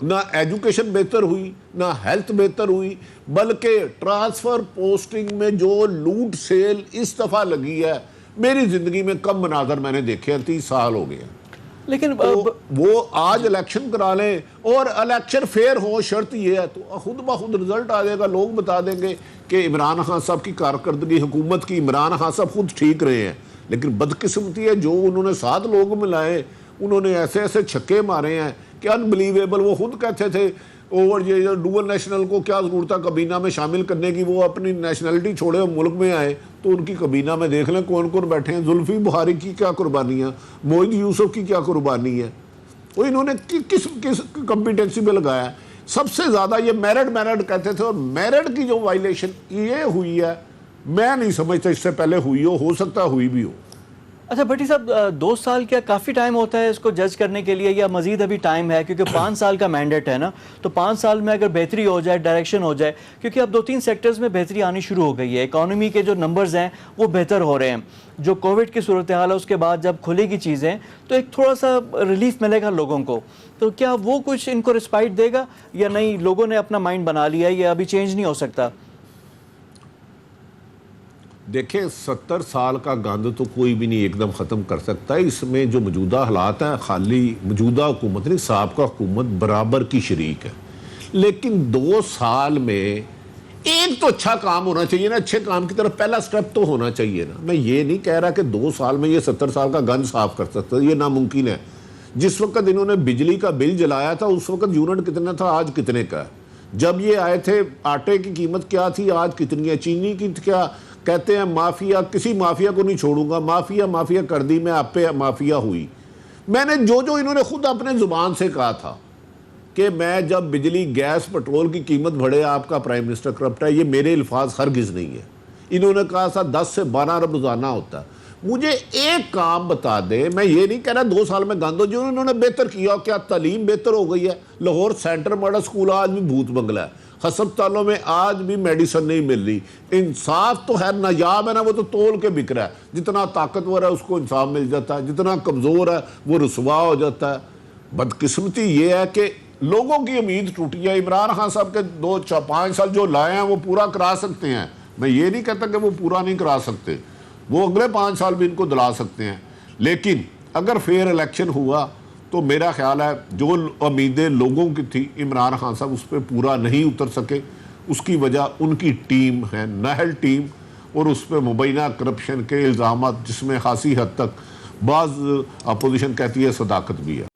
نہ ایجوکیشن بہتر ہوئی، نہ ہیلتھ بہتر ہوئی، بلکہ ٹرانسفر پوسٹنگ میں جو لوٹ سیل اس دفعہ لگی ہے، میری زندگی میں کم مناظر میں نے دیکھے ہیں، 30 سال ہو گئے ہیں۔ لیکن وہ آج الیکشن کرا لیں اور الیکشن فیئر ہو، شرط یہ ہے تو خود بخود رزلٹ آ جائے گا، لوگ بتا دیں گے کہ عمران خان صاحب کی کارکردگی حکومت کی، عمران خان صاحب خود ٹھیک رہے ہیں۔ لیکن بدقسمتی ہے جو انہوں نے 7 لوگ ملائے، انہوں نے ایسے ایسے چھکے مارے ہیں کہ انبلیویبل۔ وہ خود کہتے تھے اور یہ ڈوئل نیشنل کو کیا ضرورت ہے کابینہ میں شامل کرنے کی، وہ اپنی نیشنلٹی چھوڑے ملک میں آئے تو ان کی کابینہ میں دیکھ لیں کون کون بیٹھے ہیں۔ زلفی بخاری کی کیا قربانی ہے، معید یوسف کی کیا قربانی ہے، وہ انہوں نے کس کمپیٹنسی پہ لگایا ہے۔ سب سے زیادہ یہ میرٹ کہتے تھے، اور میرٹ کی جو وائلیشن یہ ہوئی ہے، میں نہیں سمجھتا اس سے پہلے ہوئی ہو سکتا ہوئی بھی ہو۔ اچھا بھٹی صاحب، 2 سال کیا کافی ٹائم ہوتا ہے اس کو جج کرنے کے لیے، یا مزید ابھی ٹائم ہے؟ کیونکہ 5 سال کا مینڈیٹ ہے نا، تو 5 سال میں اگر بہتری ہو جائے، ڈائریکشن ہو جائے، کیونکہ اب 2-3 سیکٹرز میں بہتری آنی شروع ہو گئی ہے، اکانومی کے جو نمبرز ہیں وہ بہتر ہو رہے ہیں، جو کووڈ کی صورتحال ہے اس کے بعد جب کھلے گی چیزیں تو ایک تھوڑا سا ریلیف ملے گا لوگوں کو، تو کیا وہ کچھ ان کو رسپائٹ دے گا، یا نہیں لوگوں نے اپنا مائنڈ بنا لیا ہے یہ ابھی چینج نہیں ہو سکتا؟ دیکھیں 70 سال کا گند تو کوئی بھی نہیں ایک دم ختم کر سکتا ہے۔ اس میں جو موجودہ حالات ہیں، خالی موجودہ حکومت نہیں، سابقہ حکومت برابر کی شریک ہے، لیکن 2 سال میں ایک تو اچھا کام ہونا چاہیے نا، اچھے کام کی طرف پہلا سٹیپ تو ہونا چاہیے نا۔ میں یہ نہیں کہہ رہا کہ 2 سال میں یہ 70 سال کا گند صاف کر سکتا، یہ ناممکن ہے۔ جس وقت انہوں نے بجلی کا بل جلایا تھا اس وقت یونٹ کتنا تھا، آج کتنے کا ہے؟ جب یہ آئے تھے آٹے کی قیمت کیا تھی، آج کتنی ہے؟ چینی کی کیا کہتے ہیں مافیا، کسی مافیا کو نہیں چھوڑوں گا، مافیا کر دی، میں آپ پہ مافیا ہوئی۔ میں نے جو انہوں نے خود اپنے زبان سے کہا تھا کہ میں جب بجلی گیس پٹرول کی قیمت بڑھے آپ کا پرائم منسٹر کرپٹ ہے، یہ میرے الفاظ ہرگز نہیں ہے۔ انہوں نے کہا تھا 10 سے 12 ارب روزانہ ہوتا ہے۔ مجھے ایک کام بتا دیں، میں یہ نہیں کہہ رہا 2 سال میں گند ہو، جو انہوں نے بہتر کیا، کیا تعلیم بہتر ہو گئی ہے؟ لاہور سینٹر ماڈل اسکول آج بھی بھوت بنگلہ ہے، ہسپتالوں میں آج بھی میڈیسن نہیں مل رہی۔ انصاف تو ہے، نایاب ہے نا، وہ تو تول کے بک رہا ہے، جتنا طاقتور ہے اس کو انصاف مل جاتا ہے، جتنا کمزور ہے وہ رسوا ہو جاتا ہے۔ بدقسمتی یہ ہے کہ لوگوں کی امید ٹوٹی ہے۔ عمران خان صاحب کے 2-5 سال جو لائے ہیں وہ پورا کرا سکتے ہیں، میں یہ نہیں کہتا کہ وہ پورا نہیں کرا سکتے، وہ اگلے 5 سال بھی ان کو دلا سکتے ہیں، لیکن اگر فیئر الیکشن ہوا تو میرا خیال ہے جو امیدیں لوگوں کی تھی عمران خان صاحب اس پہ پورا نہیں اتر سکے۔ اس کی وجہ ان کی ٹیم ہے، نہل ٹیم، اور اس پہ مبینہ کرپشن کے الزامات جس میں خاصی حد تک بعض اپوزیشن کہتی ہے صداقت بھی ہے۔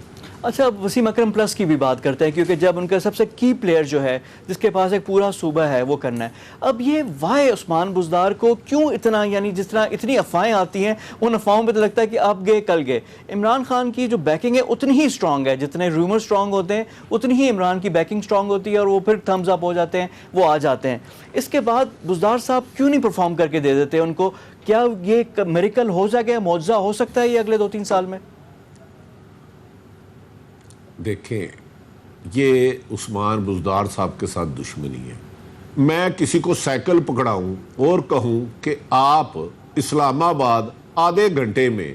اچھا وسیم اکرم پلس کی بھی بات کرتے ہیں، کیونکہ جب ان کا سب سے کی پلیئر جو ہے جس کے پاس ایک پورا صوبہ ہے وہ کرنا ہے، اب یہ وائی عثمان بزدار کو کیوں اتنا، یعنی جس طرح اتنی افواہیں آتی ہیں ان افواہوں پہ تو لگتا ہے کہ اب گئے کل گئے۔ عمران خان کی جو بیکنگ ہے اتنی ہی اسٹرانگ ہے، جتنے رومر اسٹرانگ ہوتے ہیں اتنی ہی عمران کی بیکنگ اسٹرانگ ہوتی ہے، اور وہ پھر تھمز اپ ہو جاتے ہیں، وہ آ جاتے ہیں۔ اس کے بعد بزدار صاحب کیوں نہیں پرفارم کر کے دے دیتے ان کو؟ کیا یہ میریکل ہو سکے، معجزہ ہو سکتا ہے یہ اگلے 2-3 سال میں؟ دیکھیں یہ عثمان بزدار صاحب کے ساتھ دشمنی ہے۔ میں کسی کو سائیکل پکڑاؤں اور کہوں کہ آپ اسلام آباد آدھے گھنٹے میں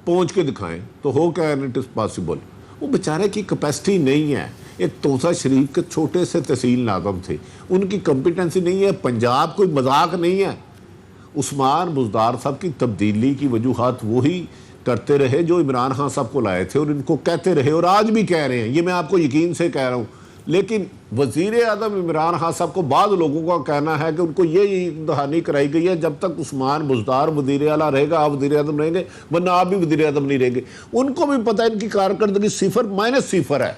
پہنچ کے دکھائیں تو ہو کیا اٹ از پاسبل؟ وہ بیچارے کی کیپیسٹی نہیں ہے۔ ایک توسا شریف کے چھوٹے سے تحصیل ناظم تھے، ان کی کمپیٹنسی نہیں ہے۔ پنجاب کوئی مذاق نہیں ہے۔ عثمان بزدار صاحب کی تبدیلی کی وجوہات وہی کرتے رہے جو عمران خان صاحب کو لائے تھے، اور ان کو کہتے رہے اور آج بھی کہہ رہے ہیں، یہ میں آپ کو یقین سے کہہ رہا ہوں۔ لیکن وزیر اعظم عمران خان صاحب کو بعض لوگوں کا کہنا ہے کہ ان کو یہ دہانی کرائی گئی ہے جب تک عثمان بزدار وزیر اعلیٰ رہے گا آپ وزیر اعظم رہیں گے، ورنہ آپ بھی وزیر اعظم نہیں رہیں گے۔ ان کو بھی پتہ ہے ان کی کارکردگی 0-0 ہے،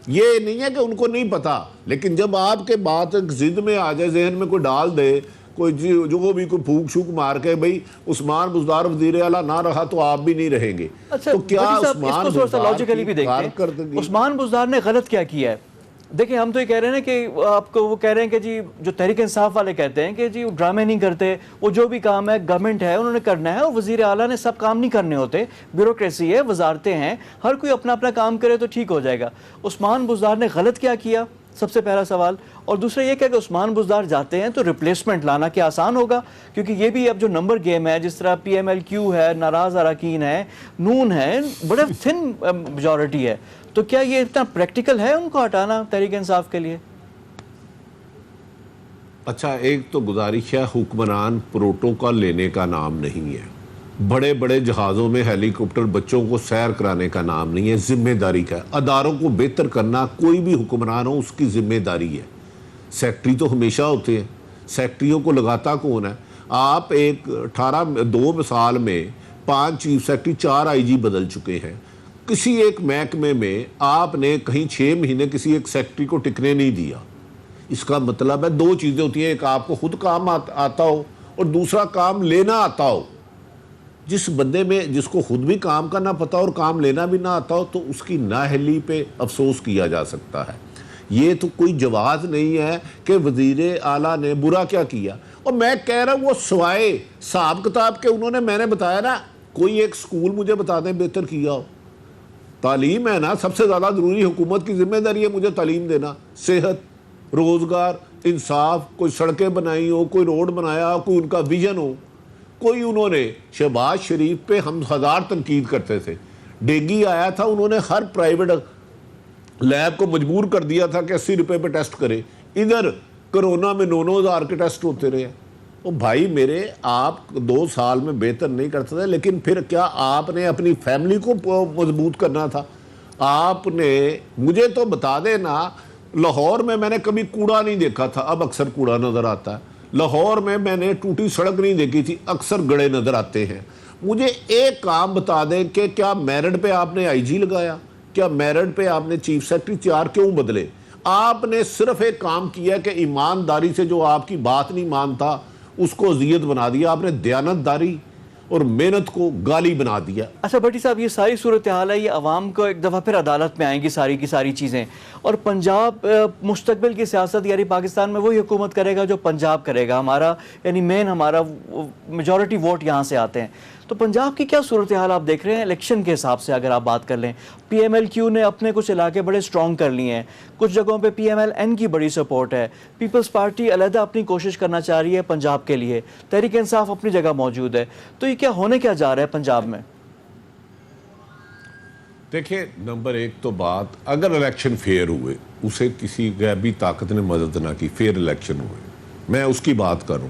یہ نہیں ہے کہ ان کو نہیں پتا، لیکن جب آپ کے بات ایک ضد میں آ جائے، ذہن میں کوئی ڈال دے، کوئی جو بھی کوئی پھونک شوک مار کے بھئی عثمان بزدار وزیر اعلیٰ نہ رہا تو آپ بھی نہیں رہیں گے، تو کیا عثمان بزدار کی کارکردگی؟ عثمان بزدار نے غلط کیا کیا ہے؟ دیکھیں ہم تو یہ کہہ رہے ہیں نا کہ آپ کو وہ کہہ رہے ہیں کہ جی جو تحریک انصاف والے کہتے ہیں کہ جی وہ ڈرامے نہیں کرتے، وہ جو بھی کام ہے گورنمنٹ ہے انہوں نے کرنا ہے، اور وزیر اعلیٰ نے سب کام نہیں کرنے ہوتے، بیوروکریسی ہے، وزارتیں ہیں، ہر کوئی اپنا اپنا کام کرے تو ٹھیک ہو جائے گا۔ عثمان بزدار نے غلط کیا کیا، سب سے پہلا سوال۔ اور دوسرا یہ کہ عثمان بزدار جاتے ہیں تو ریپلیسمنٹ لانا کیا آسان ہوگا؟ کیونکہ یہ بھی اب جو نمبر گیم ہے، جس طرح پی ایم ایل کیو ہے، ناراض اراکین ہے، نون ہے، بڑے تھن میجورٹی ہے، تو کیا یہ اتنا پریکٹیکل ہے ان کو ہٹانا تحریک انصاف کے لیے؟ اچھا، ایک تو گزارش ہے، حکمران پروٹوکول لینے کا نام نہیں ہے، بڑے بڑے جہازوں میں ہیلی کاپٹر بچوں کو سیر کرانے کا نام نہیں ہے، ذمہ داری کا ہے۔ اداروں کو بہتر کرنا کوئی بھی حکمران ہو اس کی ذمہ داری ہے۔ سیکٹری تو ہمیشہ ہوتے ہیں، سیکٹریوں کو لگاتا کون ہے؟ آپ ایک 2 سال میں 5 چیف سیکٹری، 4 آئی جی بدل چکے ہیں۔ کسی ایک محکمے میں آپ نے کہیں 6 مہینے کسی ایک سیکٹری کو ٹکنے نہیں دیا۔ اس کا مطلب ہے 2 چیزیں ہوتی ہیں، ایک آپ کو خود کام آتا ہو اور دوسرا کام لینا آتا ہو۔ جس بندے میں جس کو خود بھی کام کرنا پتا اور کام لینا بھی نہ آتا ہو تو اس کی نااہلی پہ افسوس کیا جا سکتا ہے۔ یہ تو کوئی جواز نہیں ہے کہ وزیر اعلیٰ نے برا کیا کیا۔ اور میں کہہ رہا ہوں وہ سوائے حساب کتاب کے میں نے بتایا نا، کوئی ایک سکول مجھے بتا دیں بہتر کیا ہو۔ تعلیم ہے نا سب سے زیادہ ضروری، حکومت کی ذمہ داری ہے مجھے تعلیم دینا، صحت، روزگار، انصاف، کوئی سڑکیں بنائی ہو، کوئی روڈ بنایا ہو، کوئی ان کا ویژن ہو۔ کوئی انہوں نے شہباز شریف پہ ہم 1000 تنقید کرتے تھے، ڈینگی آیا تھا، انہوں نے ہر پرائیویٹ لیب کو مجبور کر دیا تھا کہ 80 روپے پہ ٹیسٹ کرے۔ ادھر کرونا میں 9,000 کے ٹیسٹ ہوتے رہے۔ او بھائی میرے، آپ 2 سال میں بہتر نہیں کرتے تھے، لیکن پھر کیا آپ نے اپنی فیملی کو مضبوط کرنا تھا؟ آپ نے مجھے تو بتا دینا، لاہور میں نے کبھی کوڑا نہیں دیکھا تھا، اب اکثر کوڑا نظر آتا ہے۔ لاہور میں نے ٹوٹی سڑک نہیں دیکھی تھی، اکثر گڑے نظر آتے ہیں۔ مجھے ایک کام بتا دیں کہ کیا میرٹ پہ آپ نے آئی جی لگایا؟ کیا میرٹ پہ آپ نے چیف سیکٹری 4 کیوں بدلے؟ آپ نے صرف ایک کام کیا کہ ایمانداری سے جو آپ کی بات نہیں مانتا اس کو اذیت بنا دیا، آپ نے دیانتداری اور محنت کو گالی بنا دیا۔ اچھا بھٹی صاحب، یہ ساری صورتحال ہے، یہ عوام کو ایک دفعہ پھر عدالت میں آئیں گی ساری کی ساری چیزیں، اور پنجاب مستقبل کی سیاست یعنی پاکستان میں وہی حکومت کرے گا جو پنجاب کرے گا، ہمارا یعنی ہمارا میجورٹی ووٹ یہاں سے آتے ہیں۔ تو پنجاب کی کیا صورتحال آپ دیکھ رہے ہیں الیکشن کے حساب سے؟ اگر آپ بات کر لیں، پی ایم ایل کیو نے اپنے کچھ علاقے بڑے سٹرونگ کر لیے ہیں، کچھ جگہوں پہ پی ایم ایل این کی بڑی سپورٹ ہے، پیپلز پارٹی علیحدہ اپنی کوشش کرنا چاہ رہی ہے پنجاب کے لیے، تحریک انصاف اپنی جگہ موجود ہے۔ تو یہ کیا ہونے کیا جا رہا ہے پنجاب میں؟ دیکھیں، نمبر 1 تو بات، اگر الیکشن فیئر ہوئے، اسے کسی غیبی طاقت نے مدد نہ کی، فیئر الیکشن ہوئے، میں اس کی بات کروں۔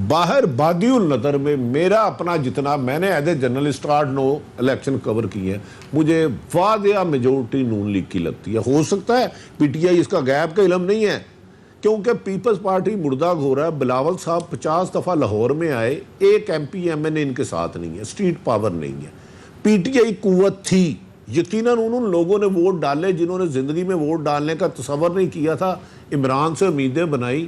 باہر بادی النظر میں میرا اپنا جتنا میں نے ایز اے جرنلسٹ 8-9 الیکشن کور کی ہے، مجھے واضح میجورٹی نون لیگ کی لگتی ہے۔ ہو سکتا ہے پی ٹی آئی اس کا غیب کا علم نہیں ہے، کیونکہ پیپلز پارٹی مردہ ہو رہا ہے۔ بلاول صاحب 50 دفعہ لاہور میں آئے، ایک ایم پی ایم این اے ان کے ساتھ نہیں ہے، اسٹریٹ پاور نہیں ہے۔ پی ٹی آئی قوت تھی، یقیناً ان لوگوں نے ووٹ ڈالے جنہوں نے زندگی میں ووٹ ڈالنے کا تصور نہیں کیا تھا، عمران سے امیدیں بنائی،